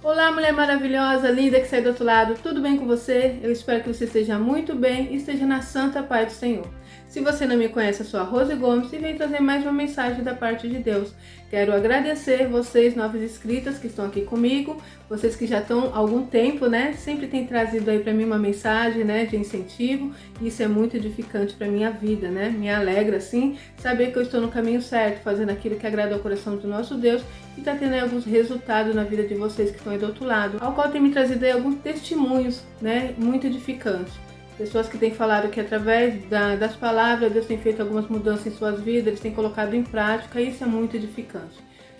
Olá, mulher maravilhosa, linda que sai do outro lado, tudo bem com você? Eu espero que você esteja muito bem e esteja na santa paz do Senhor. Se você não me conhece, eu sou a Rose Gomes e venho trazer mais uma mensagem da parte de Deus. Quero agradecer vocês, novas inscritas que estão aqui comigo, vocês que já estão há algum tempo, né? Sempre tem trazido aí para mim uma mensagem, né, de incentivo, e isso é muito edificante para minha vida, né? Me alegra, assim, saber que eu estou no caminho certo, fazendo aquilo que agrada ao coração do nosso Deus e está tendo aí alguns resultados na vida de vocês que estão aí do outro lado, ao qual tem me trazido aí alguns testemunhos, né, muito edificantes. Pessoas que têm falado que através das palavras Deus tem feito algumas mudanças em suas vidas, eles têm colocado em prática, e isso é muito edificante.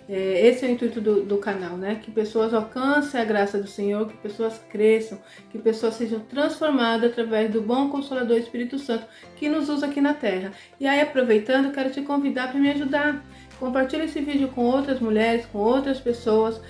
Esse é o intuito do canal, né? Que pessoas alcancem a graça do Senhor, que pessoas cresçam, que pessoas sejam transformadas através do bom Consolador Espírito Santo que nos usa aqui na Terra. E aí, aproveitando, quero te convidar para me ajudar. Compartilhe esse vídeo com outras mulheres, com outras pessoas.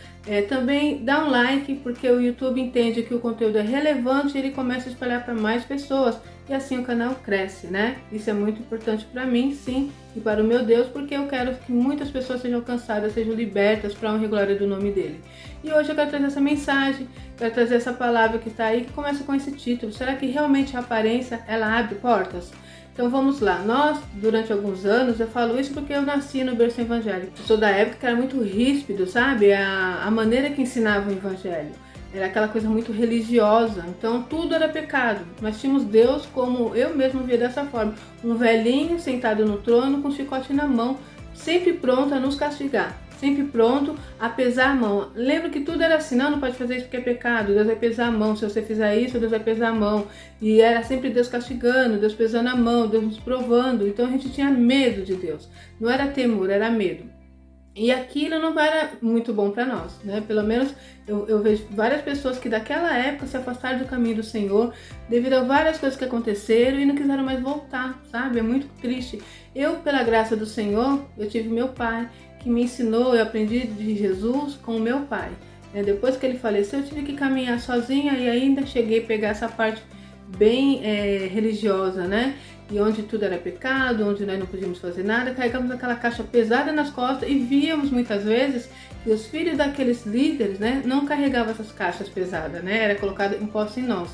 Também dá um like, porque o YouTube entende que o conteúdo é relevante e ele começa a espalhar para mais pessoas. E assim o canal cresce, né? Isso é muito importante para mim, sim, e para o meu Deus, porque eu quero que muitas pessoas sejam alcançadas, sejam libertas para a honra e glória do nome dele. E hoje eu quero trazer essa mensagem, quero trazer essa palavra que está aí, que começa com esse título. Será que realmente a aparência, ela abre portas? Então vamos lá, nós, durante alguns anos, eu falo isso porque eu nasci no berço evangélico. Eu sou da época que era muito ríspido, sabe? A maneira que ensinava o evangelho. Era aquela coisa muito religiosa, então tudo era pecado. Nós tínhamos Deus, como eu mesmo via dessa forma, um velhinho sentado no trono com um chicote na mão, sempre pronto a nos castigar. Sempre pronto a pesar a mão. Lembra que tudo era assim, não pode fazer isso porque é pecado, Deus vai pesar a mão, se você fizer isso, Deus vai pesar a mão. E era sempre Deus castigando, Deus pesando a mão, Deus nos provando. Então a gente tinha medo de Deus, não era temor, era medo. E aquilo não era muito bom para nós, né? Pelo menos eu vejo várias pessoas que daquela época se afastaram do caminho do Senhor devido a várias coisas que aconteceram e não quiseram mais voltar, sabe? É muito triste. Eu, pela graça do Senhor, eu tive meu pai que me ensinou, eu aprendi de Jesus com o meu pai. Depois que ele faleceu, eu tive que caminhar sozinha e ainda cheguei a pegar essa parte bem religiosa, né? E onde tudo era pecado, onde nós não podíamos fazer nada, carregamos aquela caixa pesada nas costas e víamos muitas vezes que os filhos daqueles líderes, né, não carregavam essas caixas pesadas, né? Era colocado imposto em nós.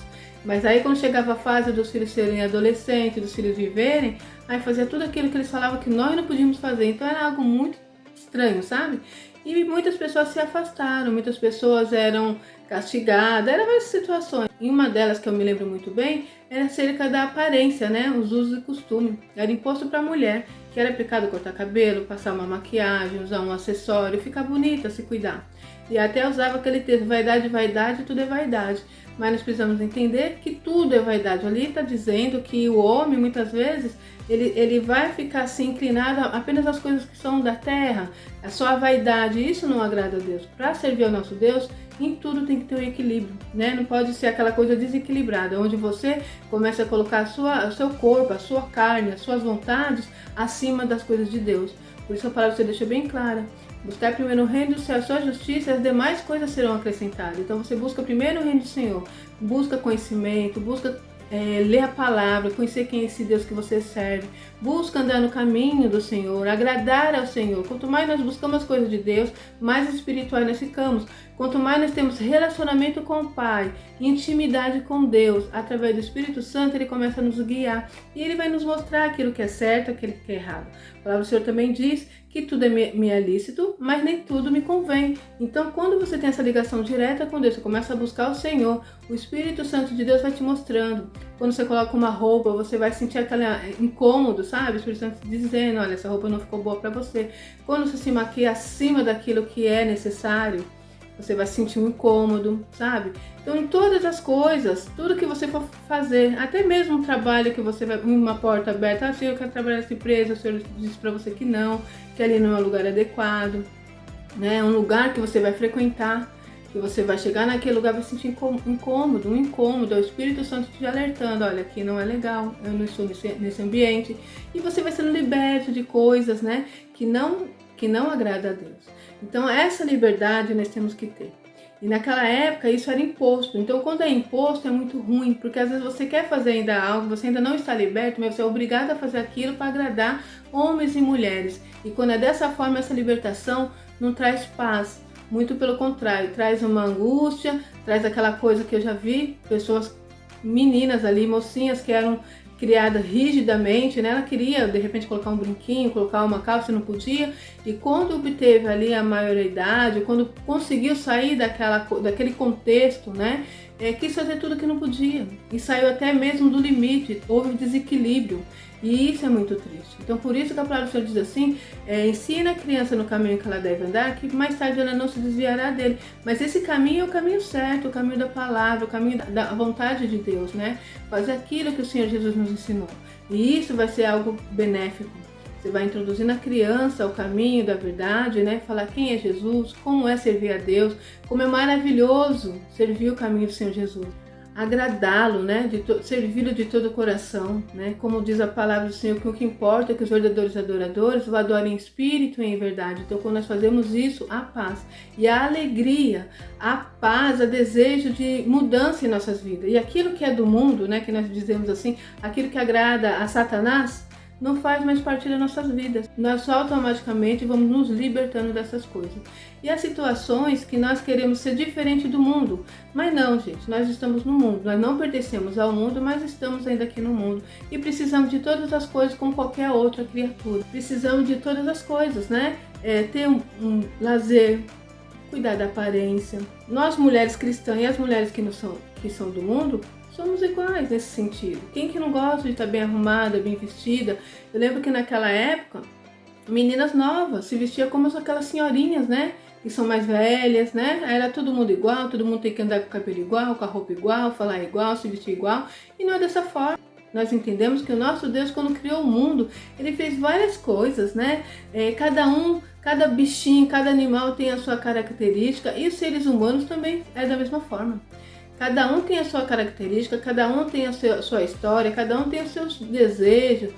Mas aí quando chegava a fase dos filhos serem adolescentes, dos filhos viverem, aí fazia tudo aquilo que eles falavam que nós não podíamos fazer. Então era algo muito estranho, sabe? E muitas pessoas se afastaram, muitas pessoas eram castigadas, eram várias situações. E uma delas que eu me lembro muito bem era acerca da aparência, né? Os usos e costumes. Era imposto para a mulher, que era pecado cortar cabelo, passar uma maquiagem, usar um acessório, ficar bonita, se cuidar. E até usava aquele texto, vaidade, vaidade, tudo é vaidade. Mas nós precisamos entender que tudo é vaidade. Ali está dizendo que o homem, muitas vezes, ele vai ficar assim inclinado apenas às coisas que são da terra, a sua vaidade. Isso não agrada a Deus. Para servir ao nosso Deus, em tudo tem que ter um equilíbrio, né? Não pode ser aquela coisa desequilibrada, onde você começa a colocar o seu corpo, a sua carne, as suas vontades acima das coisas de Deus. Por isso a palavra você deixa bem clara. Buscar primeiro o reino do céu, a sua justiça, e as demais coisas serão acrescentadas. Então você busca primeiro o reino do Senhor, busca conhecimento, busca ler a palavra, conhecer quem é esse Deus que você serve, busca andar no caminho do Senhor, agradar ao Senhor. Quanto mais nós buscamos as coisas de Deus, mais espirituais nós ficamos. Quanto mais nós temos relacionamento com o Pai, intimidade com Deus, através do Espírito Santo, Ele começa a nos guiar e Ele vai nos mostrar aquilo que é certo, aquilo que é errado. A palavra do Senhor também diz que tudo me é lícito, mas nem tudo me convém. Então, quando você tem essa ligação direta com Deus, você começa a buscar o Senhor, o Espírito Santo de Deus vai te mostrando. Quando você coloca uma roupa, você vai sentir aquele incômodo, sabe? O Espírito Santo dizendo, olha, essa roupa não ficou boa para você. Quando você se maquia acima daquilo que é necessário, você vai sentir um incômodo, sabe? Então, em todas as coisas, tudo que você for fazer, até mesmo um trabalho que você vai, uma porta aberta, eu quero trabalhar nessa empresa, o Senhor disse para você que não, que ali não é um lugar adequado, né? Um lugar que você vai frequentar, que você vai chegar naquele lugar, vai sentir incômodo, um incômodo, é o Espírito Santo te alertando, olha, aqui não é legal, eu não estou nesse ambiente, e você vai sendo liberto de coisas, né, que não agrada a Deus. Então essa liberdade nós temos que ter. E naquela época isso era imposto. Então quando é imposto é muito ruim, porque às vezes você quer fazer ainda algo, você ainda não está liberto, mas você é obrigado a fazer aquilo para agradar homens e mulheres. E quando é dessa forma, essa libertação não traz paz. Muito pelo contrário, traz uma angústia, traz aquela coisa que eu já vi, pessoas, meninas ali, mocinhas que eram criada rigidamente, né? Ela queria de repente colocar um brinquinho, colocar uma calça e não podia, e quando obteve ali a maioridade, quando conseguiu sair daquele contexto, né? Quis fazer tudo que não podia e saiu até mesmo do limite, houve um desequilíbrio, e isso é muito triste. Então por isso que a palavra do Senhor diz assim, ensina a criança no caminho que ela deve andar, que mais tarde ela não se desviará dele. Mas esse caminho é o caminho certo, o caminho da palavra, o caminho da vontade de Deus, né? Fazer aquilo que o Senhor Jesus nos ensinou, e isso vai ser algo benéfico. Você vai introduzir na criança o caminho da verdade, né? Falar quem é Jesus, como é servir a Deus, como é maravilhoso servir o caminho do Senhor Jesus. Agradá-lo, né? Servi-lo de todo o coração, né? Como diz a palavra do Senhor, que o que importa é que os verdadeiros adoradores o adorem em espírito e em verdade. Então, quando nós fazemos isso, a paz e a alegria, a paz, o desejo de mudança em nossas vidas. E aquilo que é do mundo, né? Que nós dizemos assim, aquilo que agrada a Satanás, não faz mais parte das nossas vidas. Nós só automaticamente vamos nos libertando dessas coisas. E há situações que nós queremos ser diferente do mundo, mas não, gente, nós estamos no mundo, nós não pertencemos ao mundo, mas estamos ainda aqui no mundo e precisamos de todas as coisas como qualquer outra criatura. Precisamos de todas as coisas, né? Ter um lazer, cuidar da aparência. Nós mulheres cristãs e as mulheres que são do mundo, somos iguais nesse sentido. Quem que não gosta de estar bem arrumada, bem vestida? Eu lembro que naquela época, meninas novas se vestiam como aquelas senhorinhas, né? Que são mais velhas, né? Era todo mundo igual, todo mundo tem que andar com o cabelo igual, com a roupa igual, falar igual, se vestir igual. E não é dessa forma. Nós entendemos que o nosso Deus, quando criou o mundo, Ele fez várias coisas, né? Cada bichinho, cada animal tem a sua característica, e os seres humanos também é da mesma forma. Cada um tem a sua característica, cada um tem a sua história, cada um tem os seus desejos,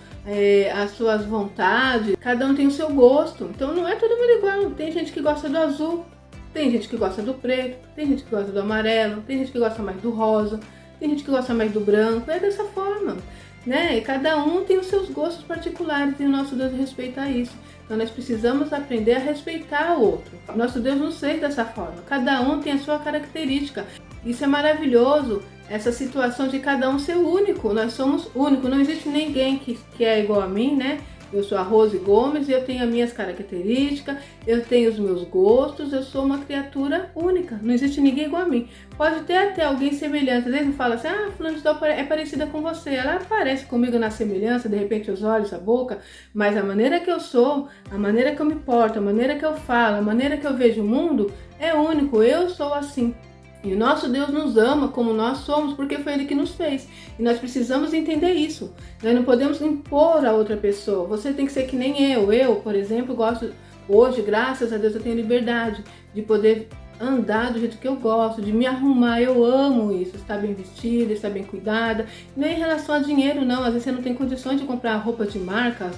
as suas vontades, cada um tem o seu gosto. Então não é todo mundo igual. Tem gente que gosta do azul, tem gente que gosta do preto, tem gente que gosta do amarelo, tem gente que gosta mais do rosa, tem gente que gosta mais do branco. É dessa forma, né? E cada um tem os seus gostos particulares e o nosso Deus respeita isso. Então nós precisamos aprender a respeitar o outro. Nosso Deus não fez dessa forma. Cada um tem a sua característica. Isso é maravilhoso, essa situação de cada um ser único. Nós somos únicos, não existe ninguém que é igual a mim, né? Eu sou a Rose Gomes e eu tenho as minhas características, eu tenho os meus gostos, eu sou uma criatura única. Não existe ninguém igual a mim. Pode ter até alguém semelhante. Às vezes não fala assim, fulano de tal é parecida com você. Ela parece comigo na semelhança, de repente os olhos, a boca, mas a maneira que eu sou, a maneira que eu me porto, a maneira que eu falo, a maneira que eu vejo o mundo é único. Eu sou assim. E o nosso Deus nos ama como nós somos, porque foi Ele que nos fez. E nós precisamos entender isso. Nós não podemos impor a outra pessoa. Você tem que ser que nem eu. Eu, por exemplo, gosto hoje, graças a Deus, eu tenho liberdade de poder andar do jeito que eu gosto, de me arrumar. Eu amo isso, estar bem vestida, estar bem cuidada. Não é em relação a dinheiro, não. Às vezes você não tem condições de comprar roupas de marcas,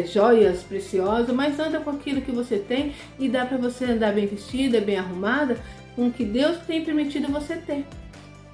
joias preciosas, mas anda com aquilo que você tem e dá para você andar bem vestida, bem arrumada, com o que Deus tem permitido você ter.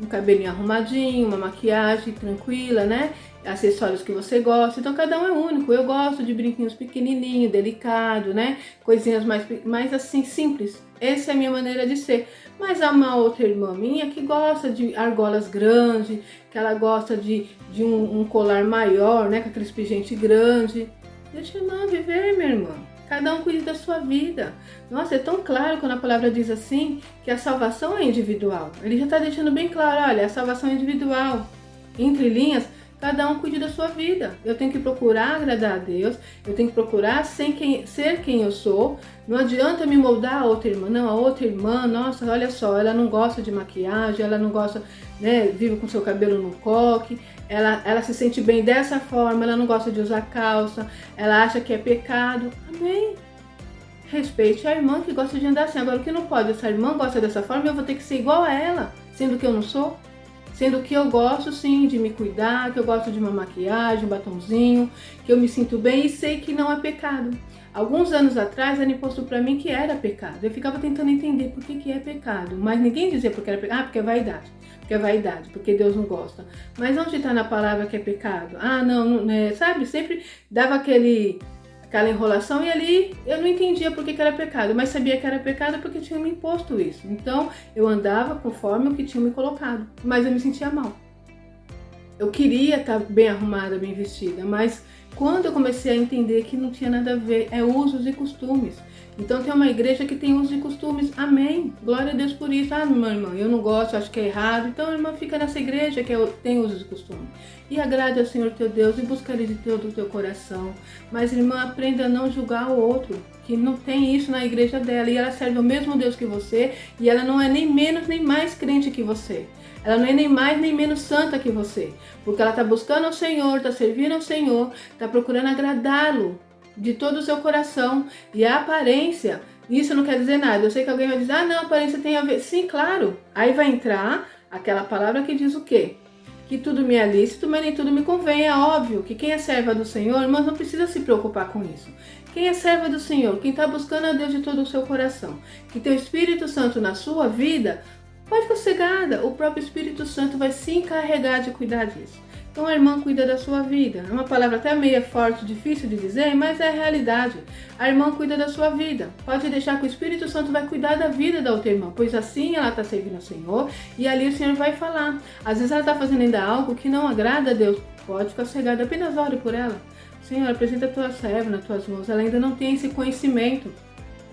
Um cabelinho arrumadinho, uma maquiagem tranquila, né? Acessórios que você gosta. Então cada um é único. Eu gosto de brinquinhos pequenininhos, delicado, né? Coisinhas mais assim, simples. Essa é a minha maneira de ser. Mas há uma outra irmã minha que gosta de argolas grandes, que ela gosta de um colar maior, né? Com aqueles pingentes grandes. Deixa eu não viver, minha irmã. Cada um cuida da sua vida. Nossa, é tão claro quando a palavra diz assim, que a salvação é individual. Ele já está deixando bem claro, olha, a salvação é individual. Entre linhas, cada um cuida da sua vida. Eu tenho que procurar agradar a Deus, eu tenho que procurar ser quem eu sou. Não adianta me moldar a outra irmã. Não, a outra irmã, nossa, olha só, ela não gosta de maquiagem, ela não gosta, né, vive com seu cabelo no coque. Ela se sente bem dessa forma, ela não gosta de usar calça, ela acha que é pecado. Amém. Respeite a irmã que gosta de andar assim. Agora, o que não pode, essa irmã gosta dessa forma, eu vou ter que ser igual a ela, sendo que eu não sou. Sendo que eu gosto sim de me cuidar, que eu gosto de uma maquiagem, um batonzinho, que eu me sinto bem e sei que não é pecado. Alguns anos atrás era imposto para mim que era pecado. Eu ficava tentando entender por que é pecado, mas ninguém dizia porque era pecado. Porque é vaidade. Porque é vaidade, porque Deus não gosta. Mas onde está na palavra que é pecado? Não, sabe? Sempre dava aquela enrolação, e ali eu não entendia por que era pecado, mas sabia que era pecado porque tinham me imposto isso. Então eu andava conforme o que tinham me colocado, mas eu me sentia mal. Eu queria estar bem arrumada, bem vestida, mas quando eu comecei a entender que não tinha nada a ver, é usos e costumes. Então tem uma igreja que tem usos e costumes, amém, glória a Deus por isso. Ah, meu irmão, eu não gosto, acho que é errado, então irmã, fica nessa igreja que tem usos e costumes. E agrade ao Senhor teu Deus e busca Ele de todo o teu coração. Mas irmã, aprenda a não julgar o outro, que não tem isso na igreja dela, e ela serve o mesmo Deus que você, e ela não é nem menos nem mais crente que você. Ela não é nem mais nem menos santa que você, porque ela está buscando ao Senhor, está servindo ao Senhor, está procurando agradá-lo de todo o seu coração. E a aparência, isso não quer dizer nada. Eu sei que alguém vai dizer, ah não, a aparência tem a ver. Sim, claro. Aí vai entrar aquela palavra que diz o quê? Que tudo me é lícito, mas nem tudo me convém. É óbvio que quem é serva do Senhor, mas não precisa se preocupar com isso. Quem é serva do Senhor, quem está buscando a Deus de todo o seu coração, que tem o Espírito Santo na sua vida, pode ficar sossegada, o próprio Espírito Santo vai se encarregar de cuidar disso. Então a irmã cuida da sua vida. É uma palavra até meio forte, difícil de dizer, mas é a realidade. A irmã cuida da sua vida. Pode deixar que o Espírito Santo vai cuidar da vida da outra irmã, pois assim ela está servindo ao Senhor e ali o Senhor vai falar. Às vezes ela está fazendo ainda algo que não agrada a Deus. Pode ficar sossegada, apenas ore por ela. Senhor, apresenta a tua serva nas tuas mãos. Ela ainda não tem esse conhecimento.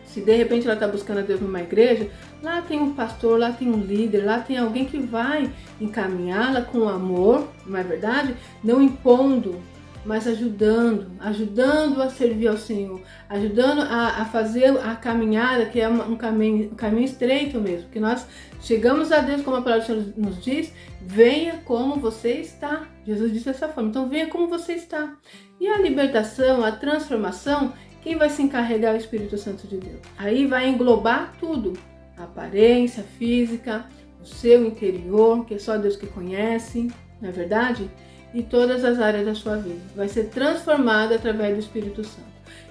Se de repente ela está buscando a Deus numa igreja, lá tem um pastor, lá tem um líder, lá tem alguém que vai encaminhá-la com amor, não é verdade? Não impondo, mas ajudando a servir ao Senhor, ajudando a fazer a caminhada, que é um caminho estreito mesmo, que nós chegamos a Deus, como a palavra do Senhor nos diz, venha como você está. Jesus disse dessa forma, então venha como você está. E a libertação, a transformação, quem vai se encarregar é o Espírito Santo de Deus. Aí vai englobar tudo, a aparência física, o seu interior, que é só Deus que conhece, não é verdade? E todas as áreas da sua vida. Vai ser transformada através do Espírito Santo.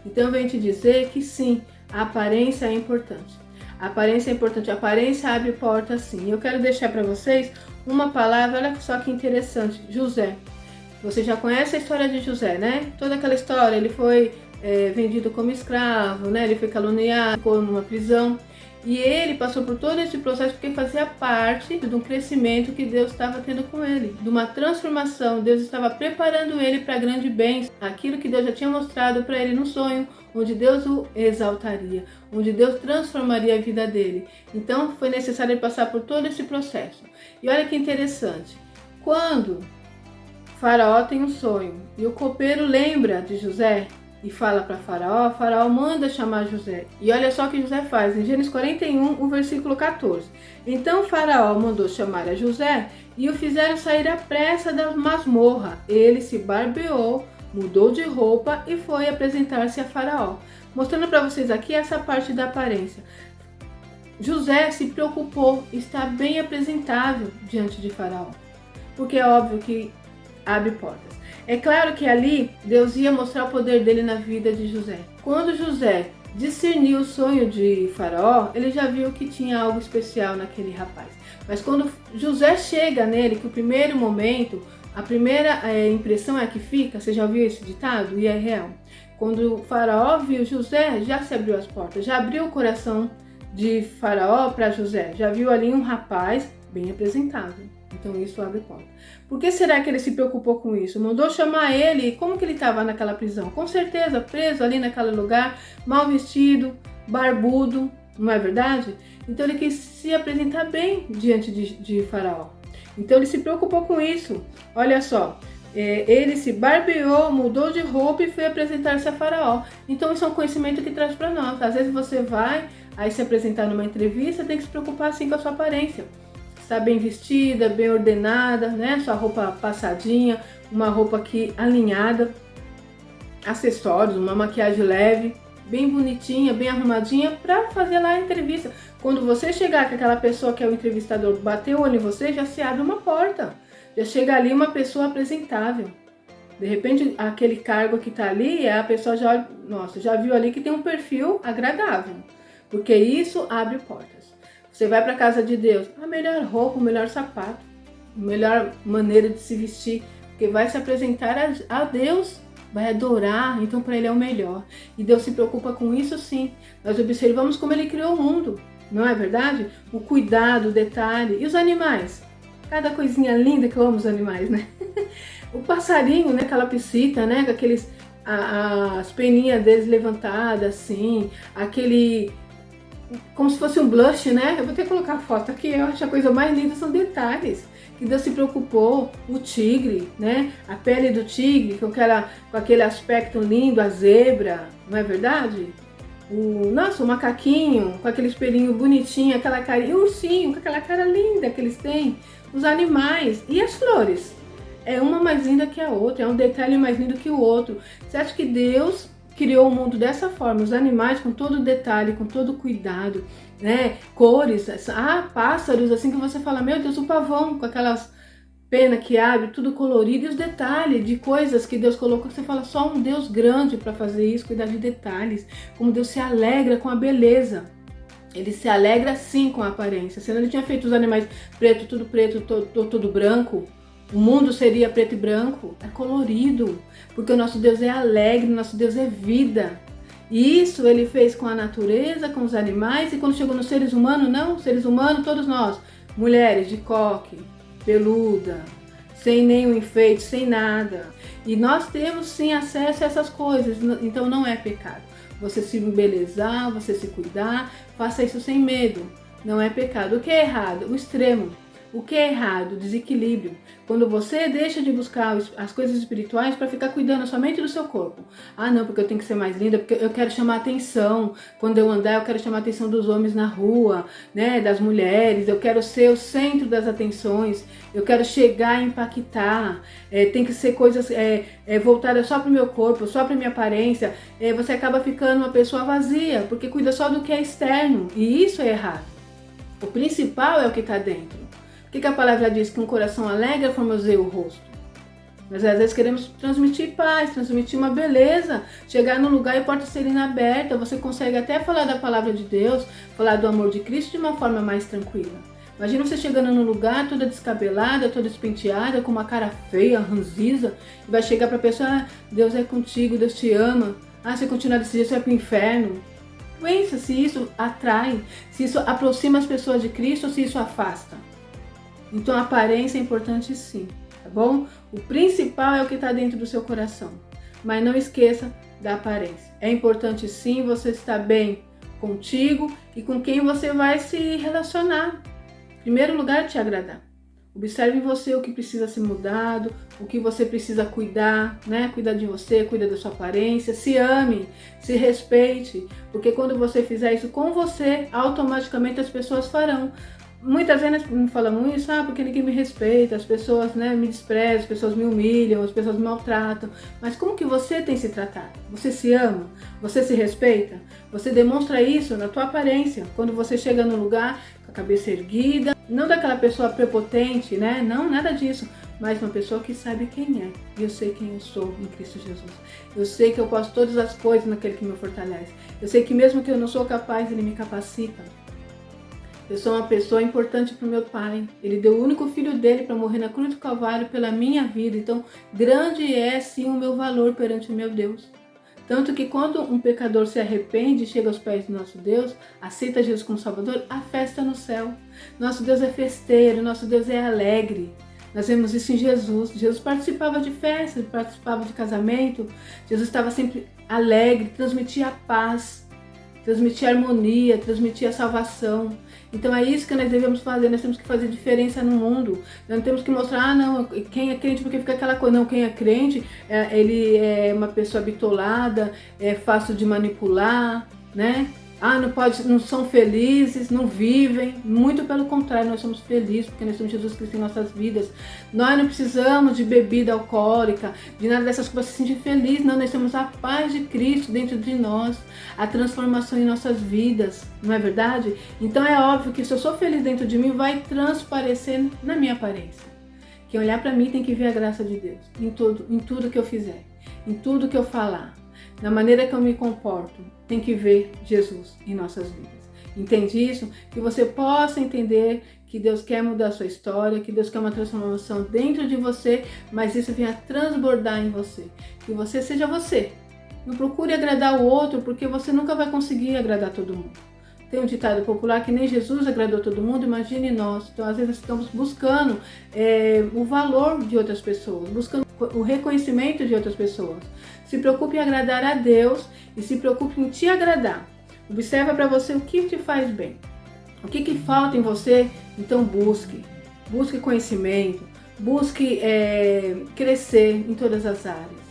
Então eu venho te dizer que sim, a aparência é importante. A aparência é importante, a aparência abre porta sim. Eu quero deixar para vocês uma palavra, olha só que interessante, José. Você já conhece a história de José, né? Toda aquela história, ele foi vendido como escravo, né? Ele foi caluniado, ficou numa prisão. E ele passou por todo esse processo porque fazia parte de um crescimento que Deus estava tendo com ele, de uma transformação. Deus estava preparando ele para grande bem, aquilo que Deus já tinha mostrado para ele no sonho, onde Deus o exaltaria, onde Deus transformaria a vida dele. Então foi necessário ele passar por todo esse processo. E olha que interessante, quando Faraó tem um sonho e o copeiro lembra de José, e fala para Faraó, Faraó manda chamar José. E olha só o que José faz, em Gênesis 41, o versículo 14. Então Faraó mandou chamar a José e o fizeram sair à pressa da masmorra. Ele se barbeou, mudou de roupa e foi apresentar-se a Faraó. Mostrando para vocês aqui essa parte da aparência. José se preocupou, está bem apresentável diante de Faraó. Porque é óbvio que abre portas. É claro que ali Deus ia mostrar o poder dele na vida de José. Quando José discerniu o sonho de Faraó, ele já viu que tinha algo especial naquele rapaz. Mas quando José chega nele, que o primeiro momento, a primeira impressão é que fica, você já ouviu esse ditado? E é real. Quando o Faraó viu José, já se abriu as portas, já abriu o coração de Faraó para José. Já viu ali um rapaz bem apresentável. Então isso abre porta. Por que será que ele se preocupou com isso? Mandou chamar ele, como que ele estava naquela prisão? Com certeza, preso ali naquele lugar, mal vestido, barbudo, não é verdade? Então ele quis se apresentar bem diante de Faraó. Então ele se preocupou com isso. Olha só, ele se barbeou, mudou de roupa e foi apresentar-se a Faraó. Então isso é um conhecimento que traz para nós. Às vezes você vai aí se apresentar numa entrevista, tem que se preocupar assim com a sua aparência. Está bem vestida, bem ordenada, né? Sua roupa passadinha, uma roupa aqui alinhada, acessórios, uma maquiagem leve, bem bonitinha, bem arrumadinha para fazer lá a entrevista. Quando você chegar com aquela pessoa que é o entrevistador, bater o olho em você, já se abre uma porta. Já chega ali uma pessoa apresentável. De repente, aquele cargo que está ali, a pessoa já olha, nossa, já viu ali que tem um perfil agradável, porque isso abre portas. Você vai para a casa de Deus, a melhor roupa, o melhor sapato, a melhor maneira de se vestir, porque vai se apresentar a Deus vai adorar, então para ele é o melhor. E Deus se preocupa com isso sim. Nós observamos como ele criou o mundo, não é verdade? O cuidado, o detalhe. E os animais? Cada coisinha linda, que eu amo os animais, né? O passarinho, né? Aquela piscita, né? Com aqueles, as peninhas deles levantadas assim, aquele... como se fosse um blush, né? Eu vou ter que colocar a foto aqui, eu acho a coisa mais linda, são detalhes que Deus se preocupou. O tigre, né? A pele do tigre, com aquele aspecto lindo, a zebra, não é verdade? O macaquinho, com aquele espelhinho bonitinho, aquela cara, e o ursinho, com aquela cara linda que eles têm. Os animais e as flores. É uma mais linda que a outra, é um detalhe mais lindo que o outro. Você acha que Deus criou o mundo dessa forma, os animais com todo detalhe, com todo cuidado, né? Cores, pássaros, assim que você fala, meu Deus, o pavão com aquelas penas que abre, tudo colorido, e os detalhes de coisas que Deus colocou, que você fala, só um Deus grande para fazer isso, cuidar de detalhes, como Deus se alegra com a beleza. Ele se alegra sim com a aparência, senão ele tinha feito os animais preto, todo branco. O mundo seria preto e branco, é colorido, porque o nosso Deus é alegre, o nosso Deus é vida. E isso ele fez com a natureza, com os animais, e quando chegou nos seres humanos, não, seres humanos, todos nós, mulheres de coque, peluda, sem nenhum enfeite, sem nada. E nós temos sim acesso a essas coisas, então não é pecado. Você se embelezar, você se cuidar, faça isso sem medo, não é pecado. O que é errado? O extremo. O que é errado? O desequilíbrio. Quando você deixa de buscar as coisas espirituais para ficar cuidando somente do seu corpo. Ah, não, porque eu tenho que ser mais linda, porque eu quero chamar atenção. Quando eu andar, eu quero chamar a atenção dos homens na rua, né, das mulheres. Eu quero ser o centro das atenções. Eu quero chegar e impactar. Tem que ser coisas voltadas só para o meu corpo, só para minha aparência. Você acaba ficando uma pessoa vazia, porque cuida só do que é externo. E isso é errado. O principal é o que está dentro. O que a palavra diz? Que um coração alegre formoseia o rosto. Mas às vezes queremos transmitir paz, transmitir uma beleza, chegar num lugar e porta serem aberta, você consegue até falar da palavra de Deus, falar do amor de Cristo de uma forma mais tranquila. Imagina você chegando num lugar toda descabelada, toda despenteada, com uma cara feia, ranziza, e vai chegar para a pessoa, Deus é contigo, Deus te ama, se você continuar desse jeito você vai para o inferno. Pensa se isso atrai, se isso aproxima as pessoas de Cristo ou se isso afasta. Então a aparência é importante sim, tá bom? O principal é o que está dentro do seu coração, mas não esqueça da aparência. É importante sim você estar bem contigo e com quem você vai se relacionar. Em primeiro lugar, te agradar. Observe em você o que precisa ser mudado, o que você precisa cuidar, né? Cuidar de você, cuida da sua aparência, se ame, se respeite, porque quando você fizer isso com você, automaticamente as pessoas farão. Muitas vezes me falam isso, porque ninguém me respeita, as pessoas, né, me desprezam, as pessoas me humilham, as pessoas me maltratam. Mas como que você tem se tratado? Você se ama? Você se respeita? Você demonstra isso na tua aparência, quando você chega no lugar com a cabeça erguida, não daquela pessoa prepotente, né? Não, nada disso. Mas uma pessoa que sabe quem é. E eu sei quem eu sou em Cristo Jesus. Eu sei que eu posso todas as coisas naquele que me fortalece. Eu sei que mesmo que eu não sou capaz, Ele me capacita. Eu sou uma pessoa importante para o meu Pai. Ele deu o único filho dele para morrer na cruz do Calvário pela minha vida. Então, grande é sim o meu valor perante o meu Deus. Tanto que quando um pecador se arrepende e chega aos pés do nosso Deus, aceita Jesus como Salvador, há festa no céu. Nosso Deus é festeiro, nosso Deus é alegre. Nós vemos isso em Jesus. Jesus participava de festas, participava de casamento. Jesus estava sempre alegre, transmitia a paz, transmitia a harmonia, transmitia a salvação. Então é isso que nós devemos fazer, nós temos que fazer diferença no mundo. Nós não temos que mostrar, não, quem é crente porque fica aquela coisa. Não, quem é crente, ele é uma pessoa bitolada, é fácil de manipular, né? Não são felizes, não vivem. Muito pelo contrário, nós somos felizes porque nós temos Jesus Cristo em nossas vidas. Nós não precisamos de bebida alcoólica, de nada dessas coisas para se sentir feliz. Não, nós temos a paz de Cristo dentro de nós, a transformação em nossas vidas, não é verdade? Então é óbvio que se eu sou feliz dentro de mim, vai transparecer na minha aparência. Quem olhar para mim tem que ver a graça de Deus em tudo que eu fizer, em tudo que eu falar. Na maneira que eu me comporto, tem que ver Jesus em nossas vidas. Entende isso? Que você possa entender que Deus quer mudar a sua história, que Deus quer uma transformação dentro de você, mas isso venha transbordar em você. Que você seja você. Não procure agradar o outro, porque você nunca vai conseguir agradar todo mundo. Tem um ditado popular que nem Jesus agradou todo mundo, imagine nós. Então, às vezes, estamos buscando o valor de outras pessoas, buscando o reconhecimento de outras pessoas. Se preocupe em agradar a Deus e se preocupe em te agradar. Observa para você o que te faz bem. O que falta em você? Então busque. Busque conhecimento. Busque crescer em todas as áreas.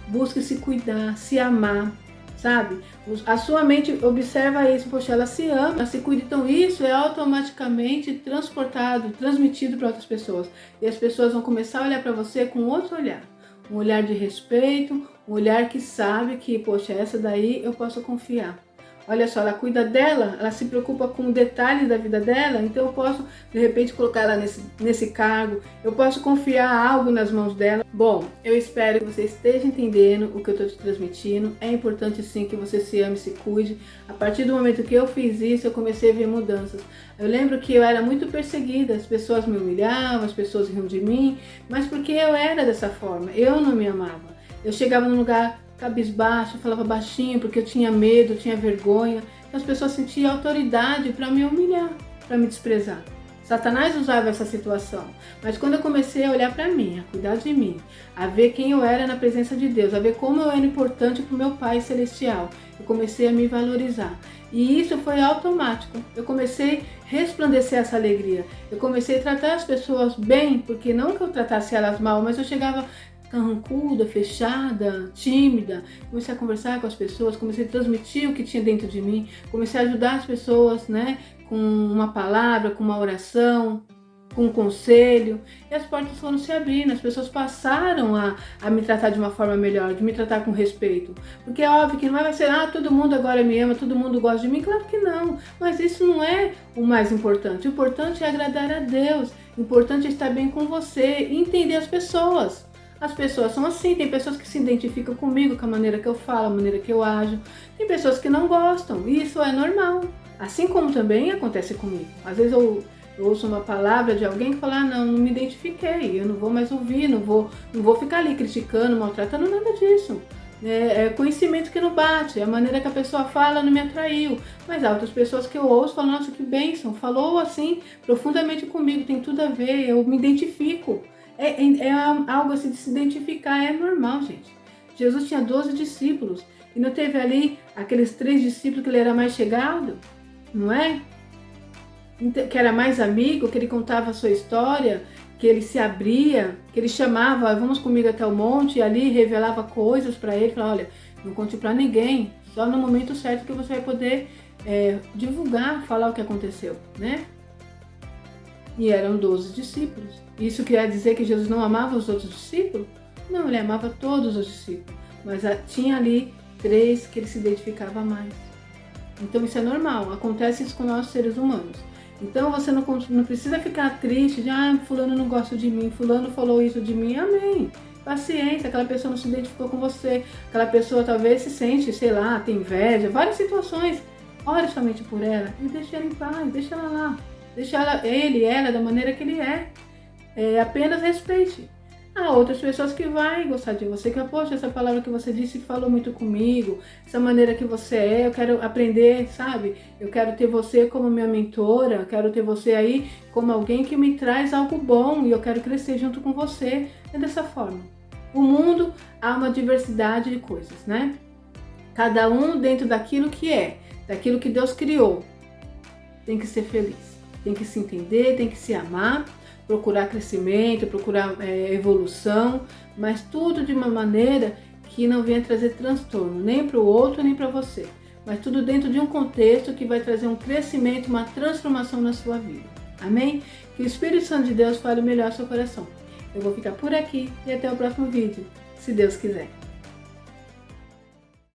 Busque se cuidar, se amar, sabe? A sua mente observa isso, poxa, ela se ama, ela se cuida. Então isso é automaticamente transportado, transmitido para outras pessoas. E as pessoas vão começar a olhar para você com outro olhar. Um olhar de respeito, um olhar que sabe que, poxa, essa daí eu posso confiar. Olha só, ela cuida dela, ela se preocupa com detalhes da vida dela, então eu posso, de repente, colocar ela nesse cargo, eu posso confiar algo nas mãos dela. Bom, eu espero que você esteja entendendo o que eu estou te transmitindo. É importante sim que você se ame e se cuide. A partir do momento que eu fiz isso, eu comecei a ver mudanças. Eu lembro que eu era muito perseguida, as pessoas me humilhavam, as pessoas riam de mim, mas porque eu era dessa forma, eu não me amava. Eu chegava num lugar cabisbaixo, falava baixinho porque eu tinha medo, eu tinha vergonha. Então as pessoas sentiam autoridade para me humilhar, para me desprezar. Satanás usava essa situação, mas quando eu comecei a olhar para mim, a cuidar de mim, a ver quem eu era na presença de Deus, a ver como eu era importante para o meu Pai Celestial, eu comecei a me valorizar. E isso foi automático. Eu comecei a resplandecer essa alegria. Eu comecei a tratar as pessoas bem, porque não que eu tratasse elas mal, mas eu chegava carrancuda, fechada, tímida. Comecei a conversar com as pessoas, comecei a transmitir o que tinha dentro de mim, comecei a ajudar as pessoas, né, com uma palavra, com uma oração, com um conselho, e as portas foram se abrindo, as pessoas passaram a me tratar de uma forma melhor, de me tratar com respeito, porque é óbvio que não vai ser, todo mundo agora me ama, todo mundo gosta de mim, claro que não, mas isso não é o mais importante. O importante é agradar a Deus, o importante é estar bem com você e entender as pessoas. As pessoas são assim, tem pessoas que se identificam comigo, com a maneira que eu falo, a maneira que eu ajo. Tem pessoas que não gostam, e isso é normal. Assim como também acontece comigo. Às vezes eu ouço uma palavra de alguém que fala, não me identifiquei, eu não vou mais ouvir, não vou ficar ali criticando, maltratando, nada disso. É conhecimento que não bate, a maneira que a pessoa fala não me atraiu. Mas há outras pessoas que eu ouço falam, nossa, que bênção, falou assim profundamente comigo, tem tudo a ver, eu me identifico. É algo assim de se identificar, é normal, gente. Jesus tinha 12 discípulos e não teve ali aqueles 3 discípulos que ele era mais chegado, não é? Que era mais amigo, que ele contava a sua história, que ele se abria, que ele chamava, vamos comigo até o monte, e ali revelava coisas para ele, falava, olha, não conte para ninguém, só no momento certo que você vai poder divulgar, falar o que aconteceu, né? E eram 12 discípulos. Isso quer dizer que Jesus não amava os outros discípulos? Não, ele amava todos os discípulos. Mas tinha ali 3 que ele se identificava mais. Então isso é normal, acontece isso com nós seres humanos. Então você não precisa ficar triste de, fulano não gosta de mim, fulano falou isso de mim, amém. Paciência, aquela pessoa não se identificou com você, aquela pessoa talvez se sente, sei lá, tem inveja, várias situações. Ore somente por ela e deixa ela em paz, deixa ela lá. Deixa ela da maneira que ele é. Apenas respeite. Há outras pessoas que vão gostar de você, que, poxa, essa palavra que você disse falou muito comigo, essa maneira que você eu quero aprender, sabe? Eu quero ter você como minha mentora, eu quero ter você aí como alguém que me traz algo bom e eu quero crescer junto com você. É dessa forma. O mundo há uma diversidade de coisas, né? Cada um dentro daquilo que daquilo que Deus criou. Tem que ser feliz. Tem que se entender, tem que se amar, procurar crescimento, procurar evolução, mas tudo de uma maneira que não venha trazer transtorno, nem para o outro, nem para você. Mas tudo dentro de um contexto que vai trazer um crescimento, uma transformação na sua vida. Amém? Que o Espírito Santo de Deus fale melhor ao seu coração. Eu vou ficar por aqui e até o próximo vídeo, se Deus quiser.